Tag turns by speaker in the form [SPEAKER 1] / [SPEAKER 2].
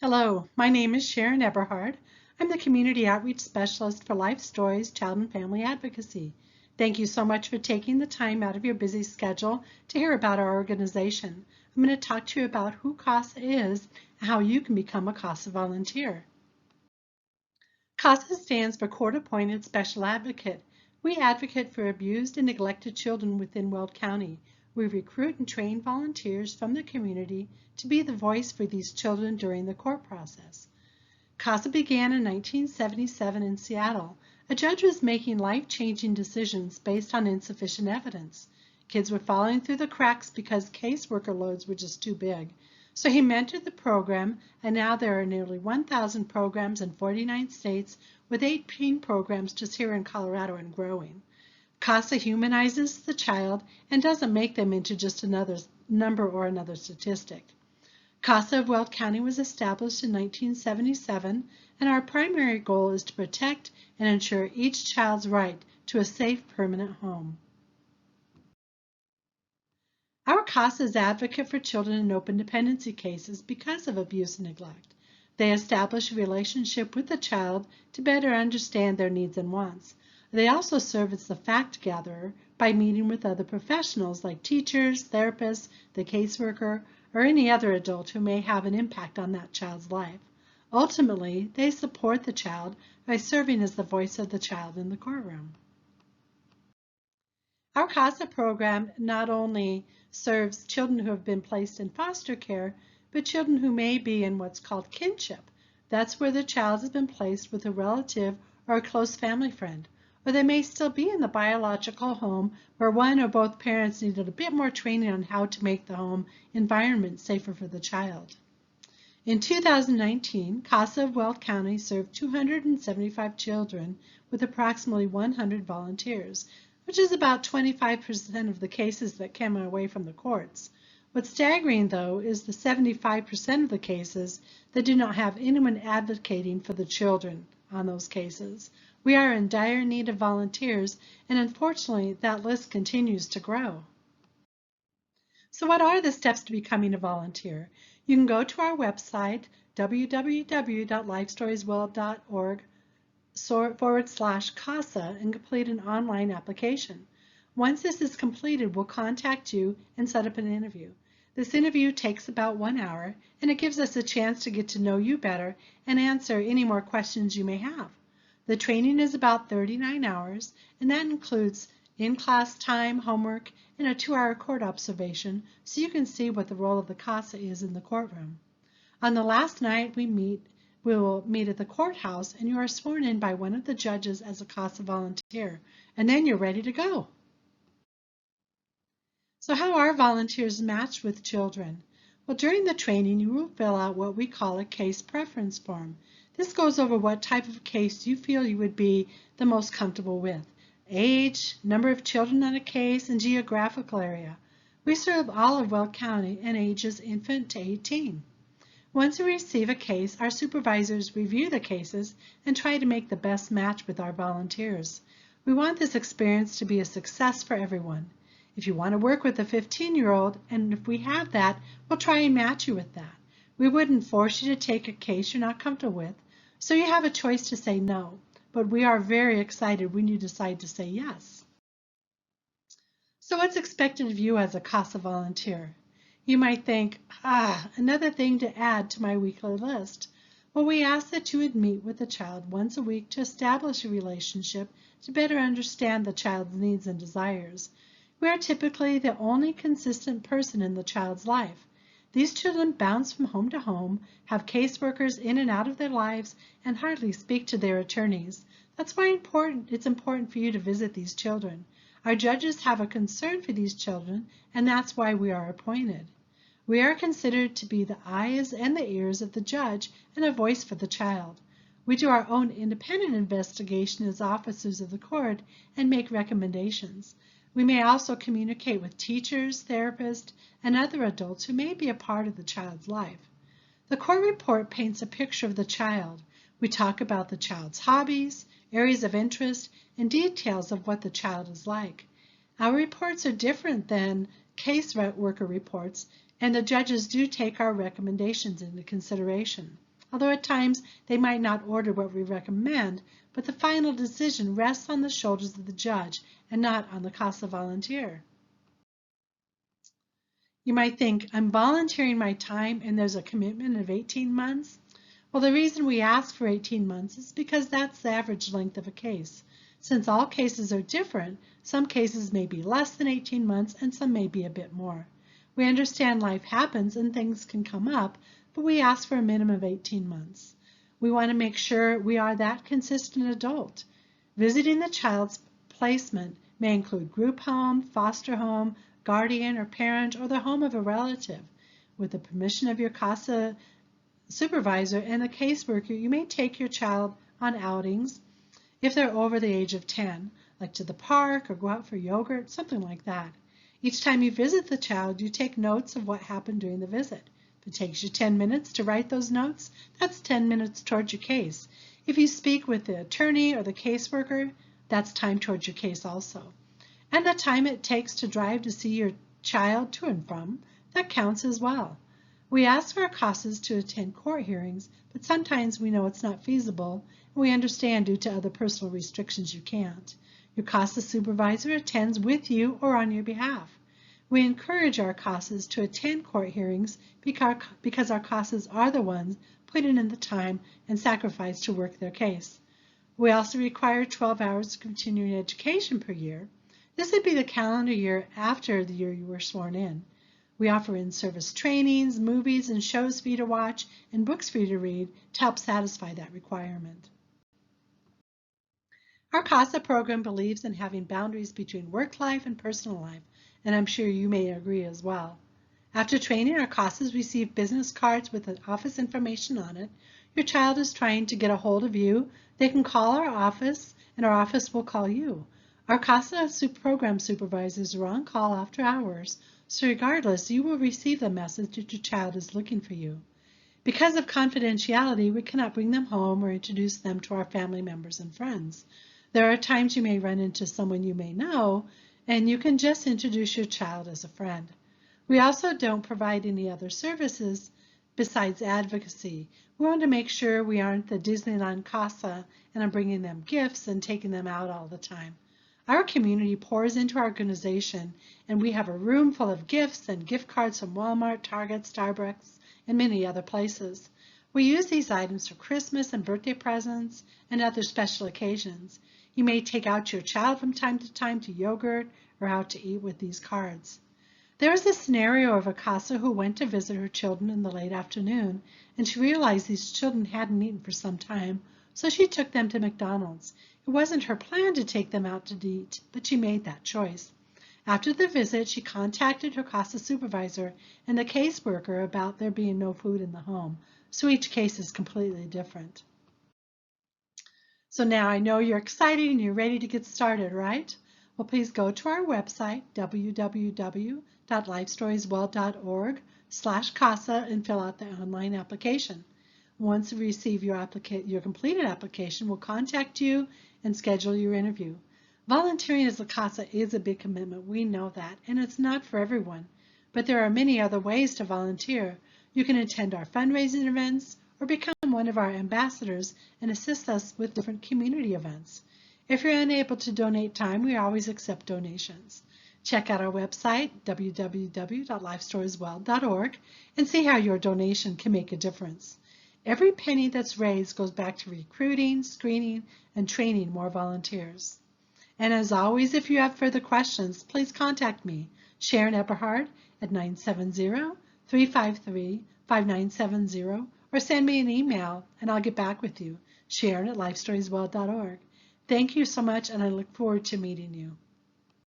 [SPEAKER 1] Hello, my name is Sharon Eberhard. I'm the Community Outreach Specialist for Life Stories, Child and Family Advocacy. Thank you so much for taking the time out of your busy schedule to hear about our organization. I'm going to talk to you about who CASA is and how you can become a CASA volunteer. CASA stands for Court Appointed Special Advocate. We advocate for abused and neglected children within Weld County. We recruit and train volunteers from the community to be the voice for these children during the court process. CASA began in 1977 in Seattle. A judge was making life-changing decisions based on insufficient evidence. Kids were falling through the cracks because caseworker loads were just too big. So he mentored the program, and now there are nearly 1,000 programs in 49 states with 18 programs just here in Colorado and growing. CASA humanizes the child and doesn't make them into just another number or another statistic. CASA of Weld County was established in 1977, and our primary goal is to protect and ensure each child's right to a safe, permanent home. Our CASA is advocate for children in open dependency cases because of abuse and neglect. They establish a relationship with the child to better understand their needs and wants. They also serve as the fact gatherer by meeting with other professionals like teachers, therapists, the caseworker, or any other adult who may have an impact on that child's life. Ultimately, they support the child by serving as the voice of the child in the courtroom. Our CASA program not only serves children who have been placed in foster care, but children who may be in what's called kinship. That's where the child has been placed with a relative or a close family friend, or they may still be in the biological home where one or both parents needed a bit more training on how to make the home environment safer for the child. In 2019, CASA of Weld County served 275 children with approximately 100 volunteers, which is about 25% of the cases that came away from the courts. What's staggering, though, is the 75% of the cases that do not have anyone advocating for the children on those cases. We are in dire need of volunteers, and unfortunately, that list continues to grow. So what are the steps to becoming a volunteer? You can go to our website, www.lifestoriesweld.org/CASA, and complete an online application. Once this is completed, we'll contact you and set up an interview. This interview takes about 1 hour, and it gives us a chance to get to know you better and answer any more questions you may have. The training is about 39 hours, and that includes in-class time, homework, and a 2-hour court observation so you can see what the role of the CASA is in the courtroom. On the last night we will meet at the courthouse, and you are sworn in by one of the judges as a CASA volunteer, and then you're ready to go. So how are volunteers matched with children? Well, during the training you will fill out what we call a case preference form. This goes over what type of case you feel you would be the most comfortable with. Age, number of children on a case, and geographical area. We serve all of Weld County and ages infant to 18. Once we receive a case, our supervisors review the cases and try to make the best match with our volunteers. We want this experience to be a success for everyone. If you want to work with a 15-year-old, and if we have that, we'll try and match you with that. We wouldn't force you to take a case you're not comfortable with, so you have a choice to say no. But we are very excited when you decide to say yes. So what's expected of you as a CASA volunteer? You might think, another thing to add to my weekly list. Well, we ask that you would meet with the child once a week to establish a relationship to better understand the child's needs and desires. We are typically the only consistent person in the child's life. These children bounce from home to home, have caseworkers in and out of their lives, and hardly speak to their attorneys. That's why it's important for you to visit these children. Our judges have a concern for these children, and that's why we are appointed. We are considered to be the eyes and the ears of the judge and a voice for the child. We do our own independent investigation as officers of the court and make recommendations. We may also communicate with teachers, therapists, and other adults who may be a part of the child's life. The court report paints a picture of the child. We talk about the child's hobbies, areas of interest, and details of what the child is like. Our reports are different than caseworker reports, and the judges do take our recommendations into consideration. although at times they might not order what we recommend, but the final decision rests on the shoulders of the judge and not on the CASA volunteer. You might think, I'm volunteering my time and there's a commitment of 18 months. Well, the reason we ask for 18 months is because that's the average length of a case. Since all cases are different, some cases may be less than 18 months and some may be a bit more. We understand life happens and things can come up, but we ask for a minimum of 18 months. We want to make sure we are that consistent adult. Visiting the child's placement may include group home, foster home, guardian or parent, or the home of a relative. With the permission of your CASA supervisor and the caseworker, you may take your child on outings if they're over the age of 10, like to the park or go out for yogurt, something like that. Each time you visit the child, you take notes of what happened during the visit. If it takes you 10 minutes to write those notes, that's 10 minutes towards your case. If you speak with the attorney or the caseworker, that's time towards your case also. And the time it takes to drive to see your child to and from, that counts as well. We ask for our CASAs to attend court hearings, but sometimes we know it's not feasible, and we understand due to other personal restrictions you can't. Your CASA supervisor attends with you or on your behalf. We encourage our CASAs to attend court hearings because our CASAs are the ones putting in the time and sacrifice to work their case. We also require 12 hours of continuing education per year. This would be the calendar year after the year you were sworn in. We offer in-service trainings, movies, and shows for you to watch, and books for you to read to help satisfy that requirement. Our CASA program believes in having boundaries between work life and personal life, and I'm sure you may agree as well. After training, our CASAs receive business cards with office information on it. Your child is trying to get a hold of you. They can call our office, and our office will call you. Our CASA program supervisors are on call after hours, so regardless, you will receive the message that your child is looking for you. Because of confidentiality, we cannot bring them home or introduce them to our family members and friends. There are times you may run into someone you may know, and you can just introduce your child as a friend. We also don't provide any other services besides advocacy. We want to make sure we aren't the Disneyland CASA and I'm bringing them gifts and taking them out all the time. Our community pours into our organization, and we have a room full of gifts and gift cards from Walmart, Target, Starbucks, and many other places. We use these items for Christmas and birthday presents and other special occasions. You may take out your child from time to time to yogurt or out to eat with these cards. There was a scenario of a CASA who went to visit her children in the late afternoon, and she realized these children hadn't eaten for some time, so she took them to McDonald's. It wasn't her plan to take them out to eat, but she made that choice. After the visit, she contacted her CASA supervisor and the caseworker about there being no food in the home, so each case is completely different. So now I know you're excited and you're ready to get started, right? Well, please go to our website, www.lifestoriesweld.org/CASA, and fill out the online application. Once you receive your completed application, we'll contact you and schedule your interview. Volunteering as a CASA is a big commitment, we know that, and it's not for everyone. But there are many other ways to volunteer. You can attend our fundraising events or become one of our ambassadors and assist us with different community events. If you're unable to donate time, we always accept donations. Check out our website, www.lifestoriesweld.org, and see how your donation can make a difference. Every penny that's raised goes back to recruiting, screening, and training more volunteers. And as always, if you have further questions, please contact me, Sharon Eberhard, at 970-353-5970, or send me an email and I'll get back with you, Sharon at lifestoriesweld.org. Thank you so much, and I look forward to meeting you.